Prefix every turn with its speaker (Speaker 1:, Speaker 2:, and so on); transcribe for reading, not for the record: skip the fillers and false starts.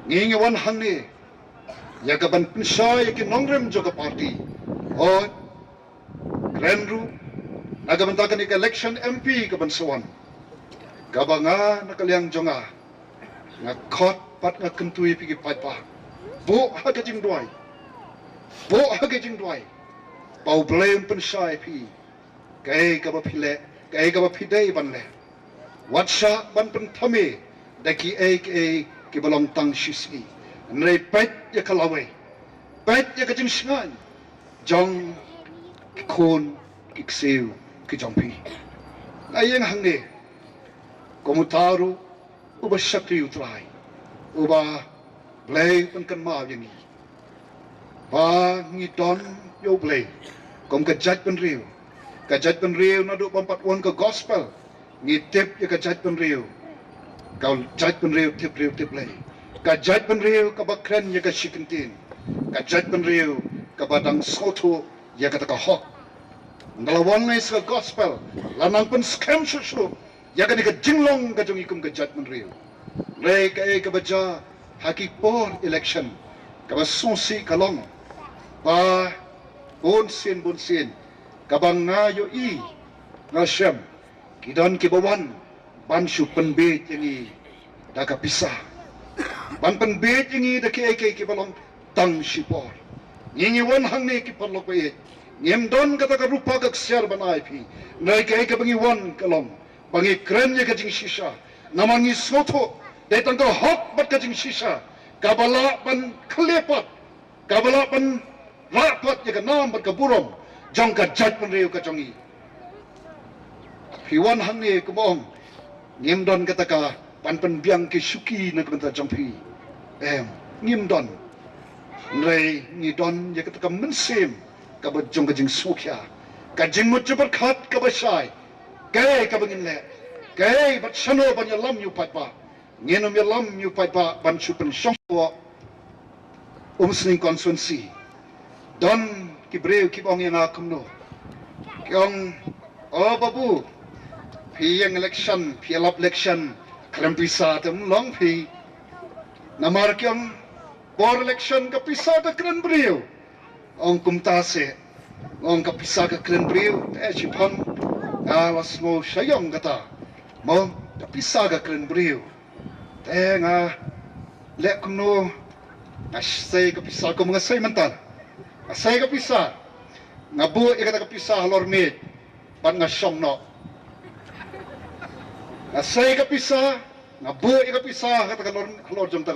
Speaker 1: ngingawan hangni ya kaban pensya ya ki nongrem juga parti oh krenru nagaban takan ik election MP kaban sawan gabanga nakaliang jonga nga kot pat nga kentui pigi paipa bo hagajing duai pau blame pensya pi kay kaba pile kay kaba pidai ban le watsha ban penthame daki ki balong tang shisi nrei pet ya kalawai pet ya kajing singan jong ki khon ki kseu ki jongpi ayeng hangne komutaru uba shakri utrai uba blay penkan ma yangi ba ngi don yo blay kom ka judge penriu na do pampat won ka gospel ngi tip ya ka judge penriu kau judge penriu tip lay ka judge penriu ka bakren ya ka shikintin ka judge penriu ka badang soto ya ka hok ngalawan ngai sa gospel lanang pen scam susu ya ka ni ka jinglong ka jong ikum ka judge penriu re ka baja haki por election ka ba sonsi kalong ba bon sin kabang ngayo i ngasem kidan kibawan ban su penbet yangi da ka pisah ban penbet yangi da ki balong tang sipor ngingi wan hang ne ki parlok pe ngem don kata ka rupa ka share banai phi nai ka bangi wan kalong bangi kren ye ka jing shisha namangi soto de tang ka hok bat ka jing shisha kabala ban khlepat kabala ban rapat ye ka nam bat ka burom jong ka judge penriu ka jongi piwan hang ne kumong ngim don kata ka pan biang ki suki na kata jong pi ngim don nrei ngi don ye kata ka mensem ka ba jong ka jing sukya ka jing mut jabar khat ka ba shai kai ka bangin le kai bat shano ban ya lam yu pat pa ngenom ya lam yu pat pa ban chupen shongpo sning constituency don ki breu ki bong yang akum no kyong babu pi yang election pi lap election krem pisa tem long pi namar kyong bor election ka pisa ka kren breu ong kumta se ong ka pisa ka kren breu chipon alas mo shayong kata mo ka pisa ka kren breu nga lek no asay ka pisa ko mga say mantan asay ka pisa nga buo ikata ka pisa halor mit pan nga syong no asay ka pisa nga buo ikata pisa kata halor jong ta